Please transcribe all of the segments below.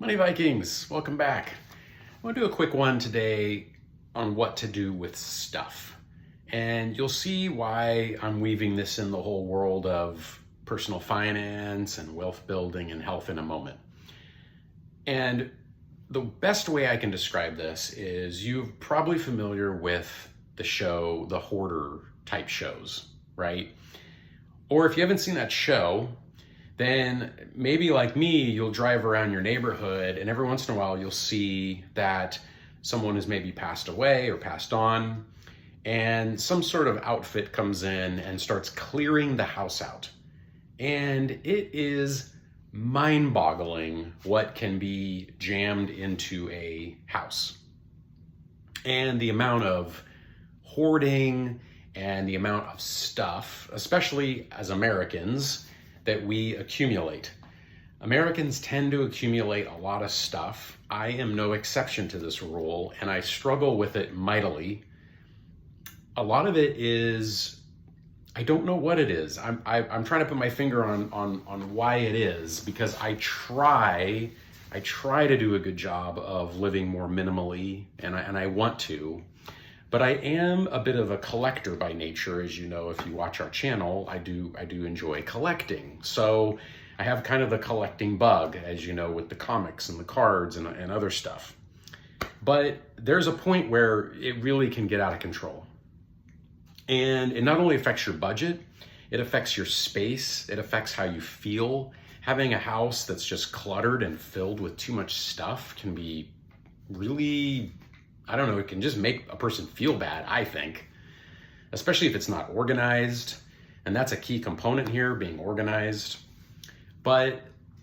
Money Vikings, welcome back. I want to do a quick one today on what to do with stuff. And you'll see why I'm weaving this in the whole world of personal finance and wealth building and health in a moment. And the best way I can describe this is you're probably familiar with the show, the hoarder type shows, right? Or if you haven't seen that show, then maybe like me, you'll drive around your neighborhood and every once in a while you'll see that someone has maybe passed away or passed on, and some sort of outfit comes in and starts clearing the house out. And it is mind-boggling what can be jammed into a house. And the amount of hoarding and the amount of stuff, especially as Americans, that we accumulate. Americans tend to accumulate a lot of stuff. I am no exception to this rule, and I struggle with it mightily. A lot of it is, I don't know what it is. I'm trying to put my finger on why it is, because I try to do a good job of living more minimally, and I want to. But I am a bit of a collector by nature, as you know. If you watch our channel, I do enjoy collecting. So I have kind of the collecting bug, as you know, with the comics and the cards and other stuff. But there's a point where it really can get out of control. And it not only affects your budget, it affects your space, it affects how you feel. Having a house that's just cluttered and filled with too much stuff can be really, I don't know, it can just make a person feel bad, I think, especially if it's not organized. And that's a key component here, being organized. But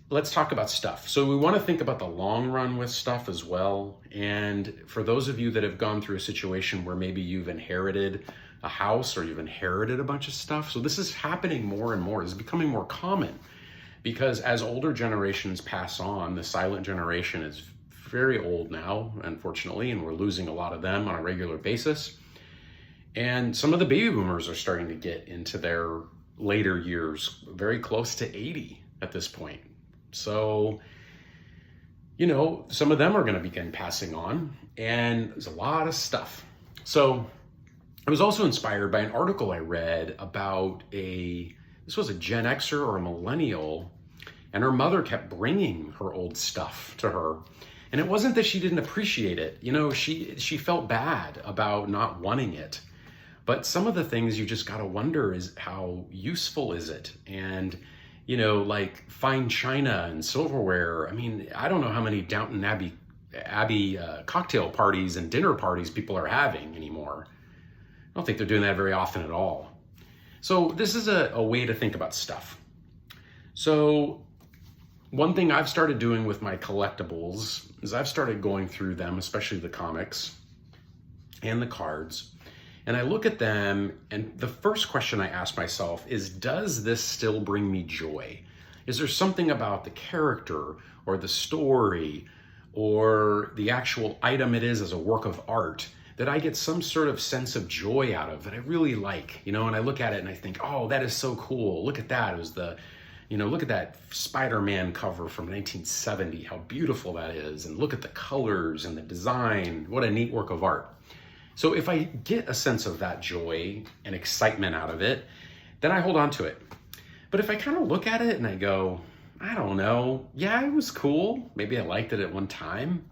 let's talk about stuff. So we want to think about the long run with stuff as well. And for those of you that have gone through a situation where maybe you've inherited a house or you've inherited a bunch of stuff. So this is happening more and more. It's becoming more common because as older generations pass on, the silent generation is very old now, unfortunately, and we're losing a lot of them on a regular basis. And some of the baby boomers are starting to get into their later years, very close to 80 at this point. So, you know, some of them are going to begin passing on, and there's a lot of stuff. So I was also inspired by an article I read about this was a Gen Xer or a millennial, and her mother kept bringing her old stuff to her. And it wasn't that she didn't appreciate it. You know, she felt bad about not wanting it. But some of the things you just got to wonder is how useful is it? And, you know, like fine china and silverware. I mean, I don't know how many Downton Abbey cocktail parties and dinner parties people are having anymore. I don't think they're doing that very often at all. So this is a way to think about stuff. So one thing I've started doing with my collectibles is I've started going through them, especially the comics and the cards, and I look at them, and the first question I ask myself is, does this still bring me joy? Is there something about the character or the story or the actual item it is as a work of art that I get some sort of sense of joy out of that I really like, you know? And I look at it and I think, oh, that is so cool. Look at that. It was look at that Spider-Man cover from 1970, how beautiful that is. And look at the colors and the design. What a neat work of art. So if I get a sense of that joy and excitement out of it, then I hold on to it. But if I kind of look at it and I go, I don't know, yeah, it was cool. Maybe I liked it at one time,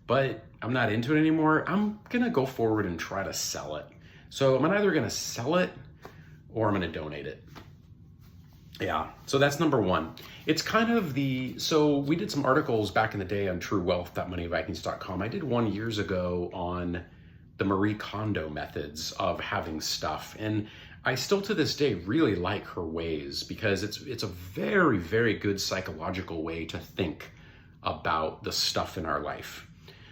but I'm not into it anymore. I'm going to go forward and try to sell it. So I'm either going to sell it or I'm going to donate it. Yeah, so that's number one. It's kind of so we did some articles back in the day on truewealth.moneyvikings.com. I did one years ago on the Marie Kondo methods of having stuff. And I still to this day really like her ways because it's a very, very good psychological way to think about the stuff in our life.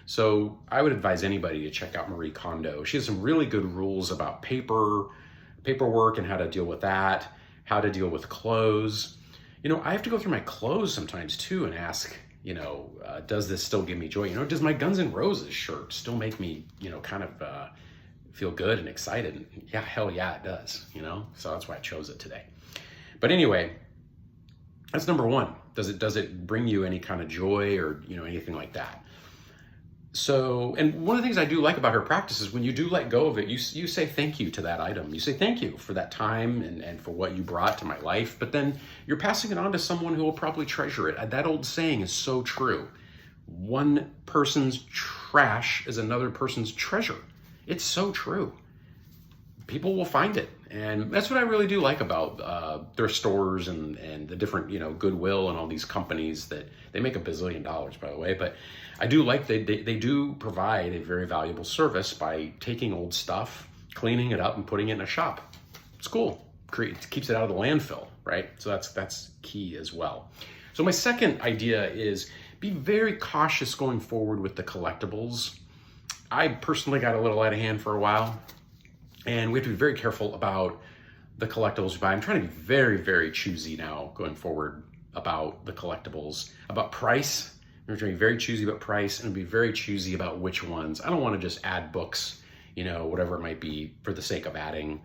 So I would advise anybody to check out Marie Kondo. She has some really good rules about paperwork and how to deal with that, how to deal with clothes. You know, I have to go through my clothes sometimes too and ask, you know, does this still give me joy? You know, does my Guns N' Roses shirt still make me, you know, kind of feel good and excited? And yeah, hell yeah, it does, you know? So that's why I chose it today. But anyway, that's number one. Does it bring you any kind of joy or, anything like that? So, and one of the things I do like about her practice is when you do let go of it, you say thank you to that item. You say thank you for that time and for what you brought to my life, but then you're passing it on to someone who will probably treasure it. That old saying is so true. One person's trash is another person's treasure. It's so true. People will find it. And that's what I really do like about their stores and the different, Goodwill and all these companies that they make $1 billion, by the way. But I do like they do provide a very valuable service by taking old stuff, cleaning it up and putting it in a shop. It's cool. It keeps it out of the landfill, right? So that's key as well. So my second idea is be very cautious going forward with the collectibles. I personally got a little out of hand for a while. And we have to be very careful about the collectibles we buy. I'm trying to be very, very choosy now going forward about the collectibles, about price. I'm trying to be very choosy about price and be very choosy about which ones. I don't want to just add books, whatever it might be for the sake of adding.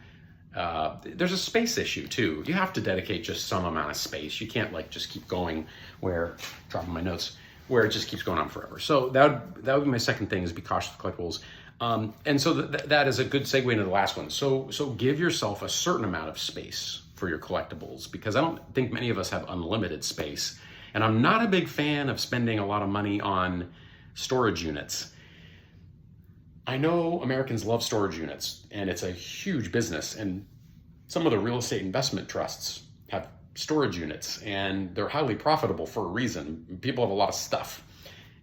There's a space issue too. You have to dedicate just some amount of space. You can't just keep going dropping my notes, where it just keeps going on forever. So that would be my second thing, is be cautious with collectibles. And so that is a good segue into the last one. So give yourself a certain amount of space for your collectibles, because I don't think many of us have unlimited space. And I'm not a big fan of spending a lot of money on storage units. I know Americans love storage units, and it's a huge business. And some of the real estate investment trusts have storage units, and they're highly profitable for a reason. People have a lot of stuff,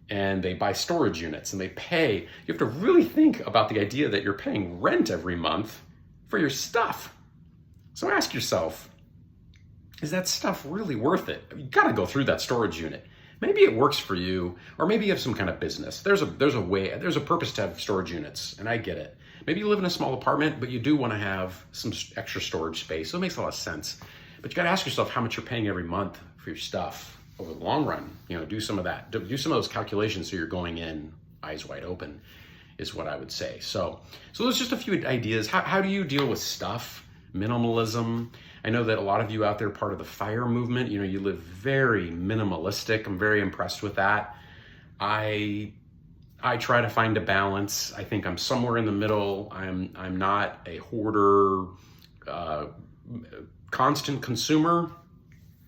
and they buy storage units, and they pay. You have to really think about the idea that you're paying rent every month for your stuff. So ask yourself, is that stuff really worth it? You gotta go through that storage unit. Maybe it works for you, or maybe you have some kind of business. There's a purpose to have storage units, and I get it. Maybe you live in a small apartment, but you do wanna have some extra storage space, so it makes a lot of sense. But you gotta ask yourself how much you're paying every month for your stuff. Over the long run, do some of that. Do some of those calculations so you're going in eyes wide open, is what I would say. So there's just a few ideas. How do you deal with stuff? Minimalism. I know that a lot of you out there are part of the FIRE movement. You live very minimalistic. I'm very impressed with that. I try to find a balance. I think I'm somewhere in the middle. I'm not a hoarder, constant consumer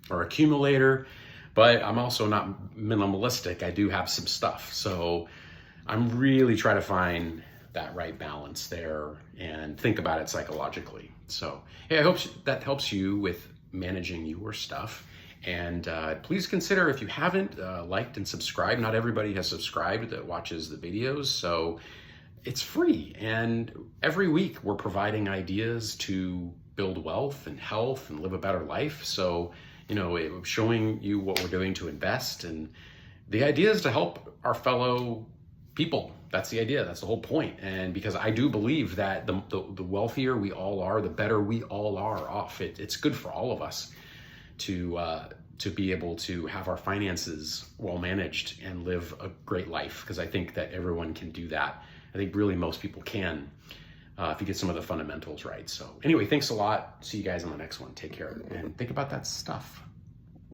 or accumulator. But I'm also not minimalistic. I do have some stuff. So I'm really trying to find that right balance there and think about it psychologically. So, hey, I hope that helps you with managing your stuff. And please consider, if you haven't liked and subscribed, not everybody has subscribed that watches the videos. So it's free. And every week we're providing ideas to build wealth and health and live a better life. So showing you what we're doing to invest, and the idea is to help our fellow people. That's the idea. That's the whole point. And because I do believe that the wealthier we all are, the better we all are off. It's good for all of us to be able to have our finances well managed and live a great life, because I think that everyone can do that. I think really most people can, if you get some of the fundamentals right. So anyway, thanks a lot. See you guys on the next one. Take care and think about that stuff.